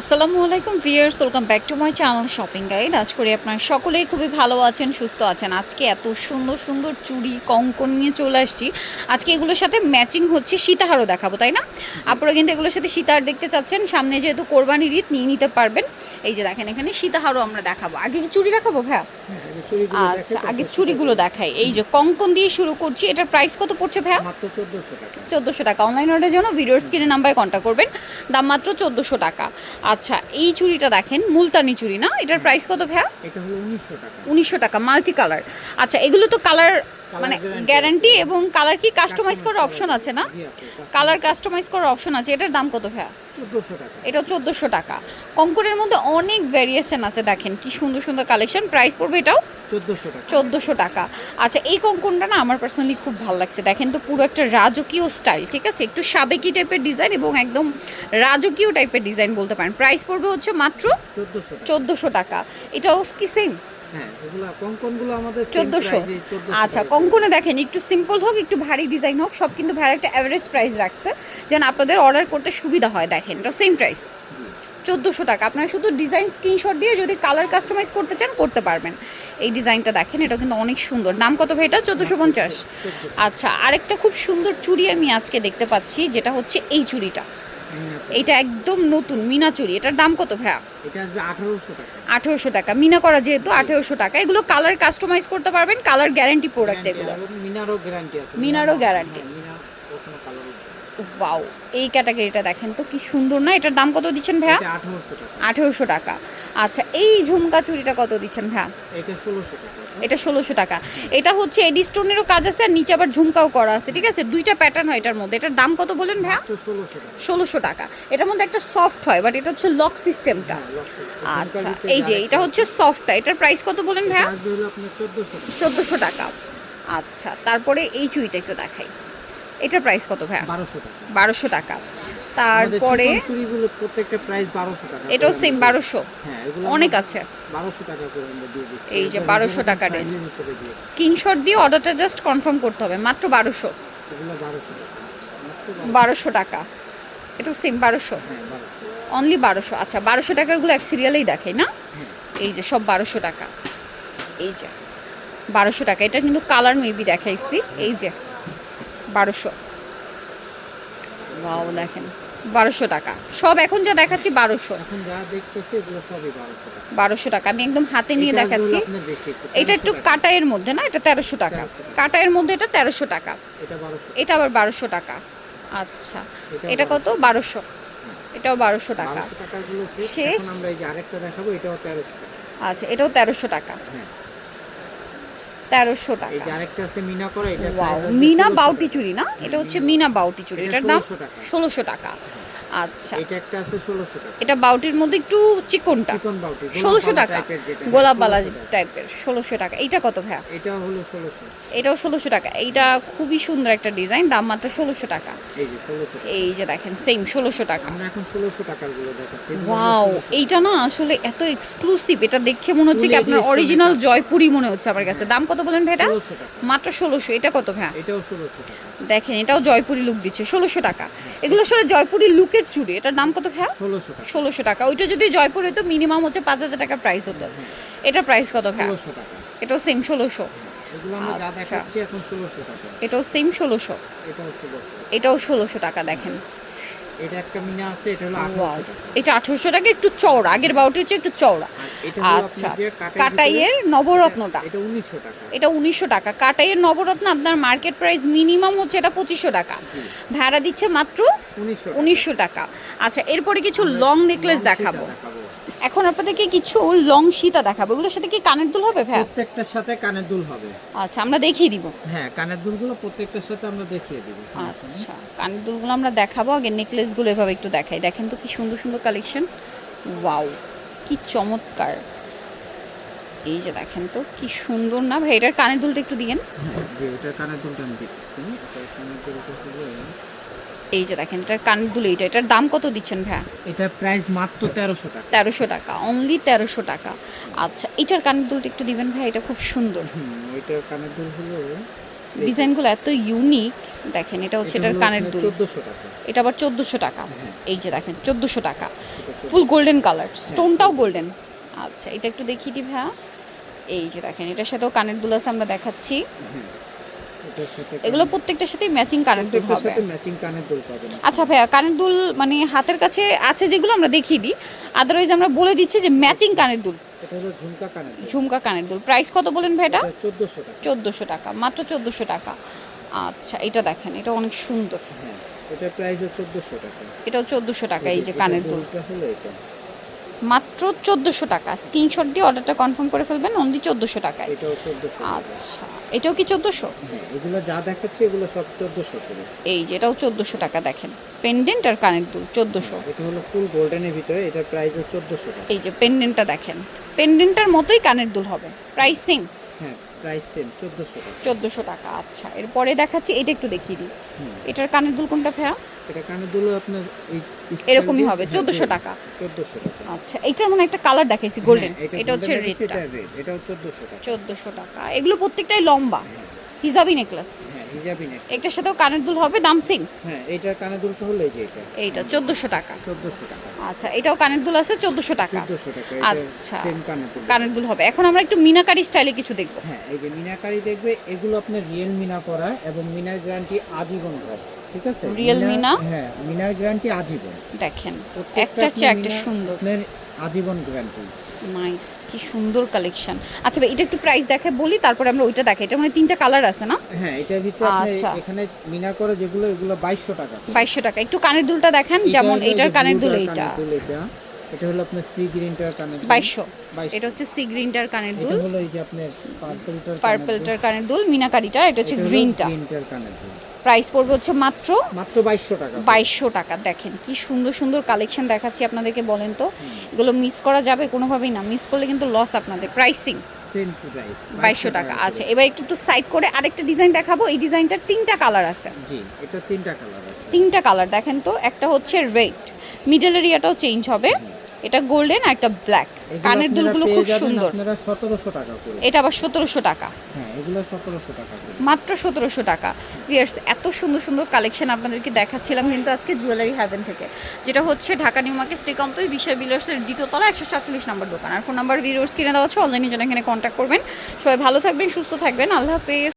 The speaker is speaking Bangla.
আসসালামু আলাইকুম viewers, welcome back to my channel shopping guide. আজ করি আপনারা সকলেই খুবই ভালো আছেন, সুস্থ আছেন। আজকে এত সুন্দর সুন্দর চুড়ি কঙ্কন নিয়ে চলে আসছি। আজকে এগুলোর সাথে ম্যাচিং হচ্ছে সীতাহারও দেখাবো, তাই না? আপনারা কিন্তু এগুলোর সাথে সীতাহার দেখতে চাচ্ছেন, সামনে যেহেতু কোরবানির ঈদ, নিয়ে নিতে পারবেন। এই যে দেখেন, এখানে সীতাহারও আমরা দেখাবো। আগে কি চুড়ি দেখাবো ভাইয়া? আচ্ছা, আগে চুড়িগুলো দেখাই। এই যে কঙ্কন দিয়ে শুরু করছি। এটার প্রাইস কত পড়ছে ভাইয়া? মাত্র 1400 টাকা। 1400 টাকা। অনলাইন অর্ডারের জন্য ভিডিওর স্ক্রিনে নাম্বারে কন্ট্যাক্ট করবেন। দাম মাত্র 1400 টাকা। আচ্ছা, এই চুড়িটা দেখেন, মুলতানি চুড়ি না? এটার প্রাইস কত ভাইয়া? এটা হলো 1900 টাকা। 1900 টাকা, মাল্টি কালার। আচ্ছা, এগুলো তো কালার মানে গ্যারান্টি এবং কালার কি কাস্টমাইজ করার অপশন আছে না? কালার কাস্টমাইজ করার অপশন আছে। এটার দাম কত ভাইয়া? 1400 টাকা। এটা 1400 টাকা। কঙ্করের মধ্যে অনেক ভ্যারিয়েশন আছে, দেখেন কি সুন্দর সুন্দর কালেকশন। প্রাইস পড়বে এটাও 1400 টাকা। 1400 টাকা। আচ্ছা, এই কঙ্কনটা না আমার পার্সোনালি খুব ভালো লাগছে। দেখেন তো, পুরো একটা রাজকীয় স্টাইল, ঠিক আছে? একটু সাবেকি টাইপের ডিজাইন এবং একদম রাজকীয় টাইপের ডিজাইন বলতে পারেন। প্রাইস পড়বে হচ্ছে মাত্র 1400 টাকা। টাকা। এটাও কি সেম? হ্যাঁ, এগুলা কঙ্কনগুলো আমাদের 1400। আচ্ছা, কঙ্কনে দেখেন একটু সিম্পল হোক, একটু ভারী ডিজাইন হোক, সব কিন্তু ভাইয়ের একটা অ্যাভারেজ প্রাইস রাখছে, যেন আপনাদের অর্ডার করতে সুবিধা হয়। দেখেন, এটা সেম প্রাইস 1400 টাকা। আপনারা শুধু ডিজাইন স্ক্রিনশট দিয়ে যদি কালার কাস্টমাইজ করতে চান করতে পারবেন। এই ডিজাইনটা দেখেন, এটা কিন্তু অনেক সুন্দর। দাম কত ভাই এটা? 1450। আচ্ছা, আরেকটা খুব সুন্দর চুড়ি আমি আজকে দেখতে পাচ্ছি, যেটা হচ্ছে এই চুড়িটা। এটা একদম নতুন মিনা চুড়ি। এটার দাম কত ভাইয়া? এটা আসবে 1800 টাকা। 1800 টাকা। মিনা করা যেহেতু 1800 টাকা। এগুলো কালার কাস্টমাইজ করতে পারবেন, কালার গ্যারান্টি প্রোডাক্ট এগুলো। মিনারও গ্যারান্টি আছে। মিনারও গ্যারান্টি। মিনা কখনো কালার ওয়াও, এই ক্যাটাগরিটা দেখেন তো কি সুন্দর না? এটার দাম কত দিচ্ছেন ভাইয়া? এটা 1800 টাকা। 1800 টাকা। আচ্ছা, এই ঝুমকা চুড়িটা কত দিচ্ছেন ভাইয়া? এটা 1600 টাকা। এটা 1600 টাকা। এটা হচ্ছে এডি স্টোনেরও কাজ আছে আর নিচে আবার ঝুমকাও করা আছে, ঠিক আছে? দুইটা প্যাটার্ন হয় এটার মধ্যে। এটার দাম কত বলেন ভাইয়া? মাত্র 1600 টাকা। 1600 টাকা। এটার মধ্যে একটা সফট হয়, বাট এটা হচ্ছে লক সিস্টেমটা। আচ্ছা, এই যে এটা হচ্ছে সফটটা। এটার প্রাইস কত বলেন ভাইয়া? আসবে হলো আপনার 1400 টাকা। 1400 টাকা। আচ্ছা, তারপরে এই চুড়িটা একটু দেখাই। এটার প্রাইস কত ভাইয়া? 1200 টাকা। 1200 টাকা। তারপরে চুড়িগুলো প্রত্যেকটা প্রাইস 1200 টাকা। এটাও সেম 1200। হ্যাঁ, এগুলো অনেক আছে। 1200 টাকা করে আমরা দিয়ে দিচ্ছি। এই যে 1200 টাকা রেঞ্জ। স্ক্রিনশট দিয়ে অর্ডারটা জাস্ট কনফার্ম করতে হবে। মাত্র 1200। এগুলো 1200 টাকা। মাত্র 1200 টাকা। এটাও সেম 1200। হ্যাঁ, 1200। অনলি 1200। আচ্ছা, 1200 টাকারগুলো এক সিরিয়ালেই দেখাই না? এই যে সব 1200 টাকা। এই যে 1200 টাকা। এটা কিন্তু কালার মেবি দেখাইছি। এই যে 1200। ওয়াও, দেখেন 1200 টাকা। সব এখন যা দেখাচ্ছি 1200। এখন যা দেখতেছি এগুলো সবই 1200 টাকা। 1200 টাকা। আমি একদম হাতে নিয়ে এটা দেখাচ্ছি। আপনার বেশি একটু, এটা একটু 1300 টাকা। কাটাইয়ের মধ্যে না? এটা 1300 টাকা। 1300 টাকা। কাটাইয়ের মধ্যে এটা 1300 টাকা। এটা 1200। এটা আবার 1200 টাকা। আচ্ছা, এটাও এটা কত? 1200। এটাও 1200 টাকা। 1200 টাকাগুলো শেষ। শেষ। এখন আমরা এই যে আরেকটা দেখাবো, এটাও 1300 টাকা। আচ্ছা, এটাও 1300 টাকা। হ্যাঁ, 1300 এই টাকা। যে আরেকটা আছে মিনা করা, এটা ওয়াও, প্রাইস আসবে মিনা 1600 বাউটি টাকা। চুড়ি না? এটা হচ্ছে মিনা বাউটি চুড়ি। এটা এটার দাম 1600 টাকা। 1600 টাকা। আচ্ছা, এটা একটা আছে 1600 টাকা। এটা বাউটির মধ্যে একটু চিকনটা। চিকন বাউটি 1600 টাকা। টাইপের যেটা, গোলাপ বালা 1600 টাকা। টাইপের 1600 টাকা। এইটা কত ভাইয়া? এটা হলো 1600। এটাও 1600 টাকা। এইটা খুবই সুন্দর একটা ডিজাইন। দাম মাত্র 1600 টাকা। এই যে 1600 টাকা। এই যে দেখেন, সেম 1600 টাকা। আমরা এখন 1600 টাকার গুলো দেখাচ্ছি। এগুলো ওয়াও, 1600 এইটা না আসলে এত এক্সক্লুসিভ। এটা দেখে মনে হচ্ছে কি ফুল আপনার এডি অরিজিনাল স্টোনের কাজ। জয়পুরি মনে হচ্ছে আমার কাছে। দাম কত বলেন ভাই এটা? 1600 টাকা। মাত্র 1600। এটা কত ভাইয়া? এটাও 1600 টাকা। দেখেন, এটাও জয়পুরি লুক দিচ্ছে। 1600 টাকা। এগুলো আসলে জয়পুরি লুকের চুড়ি। এটার দাম কত ভাইয়া? 1600 টাকা। 1600 টাকা। ওইটা যদি জয়পুর হতো মিনিমাম হচ্ছে 5000 টাকা প্রাইস হতো। এটার প্রাইস কত ভাইয়া? 1600 টাকা। এটাও সেম 1600। এগুলো আমরা যা আচ্ছা। দেখাচ্ছি এখন 1600 টাকা। এটাও সেম 1600। এটাও 1600। এটাও 1600 টাকা। দেখেন, এটা একটা মিনা আছে, এটা হলো ওয়াও, 1800 টাকা। এটা 1800 টাকা। একটু চওড়া, আগের বাউটির চেয়ে একটু চওড়া। আর এটা হলো আচ্ছা, আপনার যে কাটাইয়ের কাটাইয়ের ভিতরে, নবরত্নটা। এটা 1900 টাকা। এটা 1900 টাকা। কাটাইয়ের নবরত্ন আপনার মার্কেট প্রাইস মিনিমাম হচ্ছে এটা 2500 টাকা। ভাড়া দিচ্ছে মাত্র 1900 টাকা। 1900 টাকা। আচ্ছা, এরপরে কিছু লং নেকলেস লং দেখাবো। সেটা দেখাবো। এখন আপনাদেরকে কিছু লং সীতা দেখাবো। এগুলোর সাথে কি কানের দুল হবে ভাইয়া? প্রত্যেকটার সাথে কানের দুল হবে। আচ্ছা, আমরা দেখিয়ে দিব। হ্যাঁ, কানের দুলগুলো প্রত্যেকটার সাথে আমরা দেখিয়ে দিব। আচ্ছা, কানের দুলগুলো আমরা দেখাবো। আগে নেকলেসগুলো এভাবে একটু দেখাই। দেখেন তো কি সুন্দর সুন্দর কালেকশন। ওয়াও, কি চমৎকার। এই যে দেখেন তো কি সুন্দর না ভাই? এটার কানের দুলটা একটু দিয়েন। হ্যাঁ, যে এটা কানের দুলটা আমি দেখতেছি। এটা কানের দুলটা হলো, এই যে দেখেন, এটার কানের দুল এইটা। এটার দাম কত দিচ্ছেন ভাইয়া? এটা প্রাইস মাত্র 1300 টাকা। 1300 টাকা। অনলি 1300 টাকা। আচ্ছা, এটার কানের দুলটা একটু দিবেন ভাই, এটা খুব সুন্দর। এটার কানের দুল হলো ডিজাইনগুলো এত ইউনিক। দেখেন এটা হচ্ছে এটার কানের দুল, 1400 টাকা। এটা আবার 1400 টাকা। হ্যাঁ। এই যে দেখেন 1400 টাকা, এটা ফুল গোল্ডেন কালার, স্টোনটাও গোল্ডেন। আচ্ছা এটা একটু দেখিয়ে দিই ভাইয়া। এই যে দেখেন এটার সাথেও কানের দুল আছে, আমরা দেখাচ্ছি। হ্যাঁ, এটার সাথে এগুলো প্রত্যেকটার সাথেই ম্যাচিং কানের দুল প্রত্যেকটার হবে। সাথে ম্যাচিং কানের দুল পাবেন। আচ্ছা ভাইয়া কানের দুল মানে হাতের কাছে আছে যেগুলো আমরা দেখিয়ে দিই, আদারওয়াইজ আমরা বলে দিচ্ছি যে ম্যাচিং কানের দুল, এটা হলো ঝুমকা কানের দুল। ঝুমকা কানের দুল। প্রাইস কত বলেন ভাই এটা? 1400 টাকা। 1400 টাকা, মাত্র 1400 টাকা। আচ্ছা এটা দেখেন, এটা অনেক সুন্দর, হ্যাঁ, এটার প্রাইস হলো 1400 টাকা। এটাও 1400 টাকা। এই যে কানের দুল দুলটা হলো এটা। মাত্র 1400 টাকা। স্ক্রিনশট দিয়ে অর্ডারটা কনফার্ম করে ফেলবেন অনলি 1400 টাকায়। এটাও 1400 টাকা। আচ্ছা এটাও কি 1400? হ্যাঁ, এগুলো যা দেখাচ্ছি এগুলো সব 1400 করে। এই যে এটাও 1400 টাকা। দেখেন পেন্ডেন্ট আর কানের দুল 1400। এটা হলো ফুল গোল্ডেনের ভিতরে, এটার প্রাইস হলো 1400 টাকা। এই যে পেন্ডেন্টটা দেখেন, পেন্ডেন্টটার মতোই কানের দুল হবে। প্রাইসিং হ্যাঁ, প্রাইস সেম 1400 টাকা। 1400 টাকা। আচ্ছা এরপরে দেখাচ্ছি, এটা একটু দেখিয়ে দিই। হুম। এটার কানের দুল কোনটা ভাইয়া? এটা কানের দুল আপনার এই এরকমই হবে 1400 টাকা। 1400 টাকা। আচ্ছা এইটার মানে একটা কালার দেখাইছি গোল্ডেন, হ্যাঁ, এটা হচ্ছে golden রেডটা। এটা red, এটাও 1400 টাকা। 1400 টাকা। এগুলো প্রত্যেকটাই লম্বা হিজাবি নেকলেস। হ্যাঁ, হিজাবি নেক। এটার সাথেও কানের দুল হবে, দাম সেম। হ্যাঁ, এইটার কানের দুলটা হলো এই যে এটা এইটা 1400 টাকা। 1400 টাকা। আচ্ছা এটাও কানের দুল আছে 1400 টাকা। 1400 টাকা। এটা আচ্ছা সেম কানের দুল। কানের দুল হবে। এখন আমরা একটু মিনাকারি স্টাইলে কিছু দেখবো। হ্যাঁ, এই যে মিনাকারি দেখবে, এগুলো আপনার রিয়েল মিনা করা এবং মিনার গ্যারান্টি আজীবন ভাই। ঠিক আছে? Real মিনা? হ্যাঁ, মিনার গ্যারান্টি আজীবন। দেখেন প্রত্যেকটা একটার চেয়ে আপনার একটা মিনা সুন্দর। আপনার আজীবন গ্যারান্টি। নাইস, কি সুন্দর কালেকশন। আচ্ছা ভাই এটা একটু প্রাইস দেখে বলি, তারপরে আমরা ওইটা দেখাই। এটা মানে তিনটা কালার আছে না? হ্যাঁ, এটার ভিতরে আপনি আচ্ছা। এখানে মিনা করা যেগুলো, এগুলো 2200 টাকা। 2200 টাকা। একটু কানের দুলটা দেখেন, যেমন এটা হলো এটার এই যে কানের দুল blue টার এইটা কানের দুল এটা। এটা হলো আপনার সি গ্রিনটার কানের দুল। 2200। 2200 এটা হচ্ছে সি গ্রিনটার কানের এটা দুল, হলো এই যে আপনার পার্পলটার পার্পলটার কানের দুল, মিনাকারিটা এটা হচ্ছে গ্রিনটা। গ্রিনটার কানের দুল। প্রাইস পড়বে হচ্ছে মাত্র মাত্র 2200 টাকা। 2200 টাকা। দেখেন কি সুন্দর সুন্দর কালেকশন দেখাচ্ছি আপনাদেরকে, বলেন তো এগুলো মিস করা যাবে? কোনোভাবেই না, মিস করলে কিন্তু লস আপনাদের। প্রাইসিং সেম প্রাইস 2200 টাকা। আচ্ছা এবার একটু সাইড করে আরেকটা ডিজাইন দেখাবো। এই ডিজাইনটার তিনটা কালার আছে, জি, এটা তিনটা কালার আছে। তিনটা কালার দেখেন তো। একটা হচ্ছে রেড, মিডল এরিয়াটাও চেঞ্জ হবে, এটা গোল্ডেন আর একটা ব্ল্যাক। এগুলো কানের আপনারা দুলগুলো পেয়ে খুব যাবেন সুন্দর। আপনারা 1700 টাকা করে। এটা আবার 1700 টাকা। হ্যাঁ, এগুলো 1700 টাকা করে। মাত্র 1700 টাকা। ভিউয়ার্স এত সুন্দর সুন্দর কালেকশন আপনাদেরকে দেখাচ্ছিলাম কিন্তু আজকে জুয়েলারি হ্যাভেন থেকে, যেটা হচ্ছে Dhaka New Market stay complex Bishal বিল্ডার্সের দ্বিতীয় তলা 147 নম্বর দোকান। আর ফোন নাম্বার ভিউয়ার্স কিনে দেওয়া আছে, অনলাইনে জন্য এখানে কন্ট্যাক্ট করবেন। সবাই ভালো থাকবেন, সুস্থ থাকবেন, আল্লাহ হাফেজ।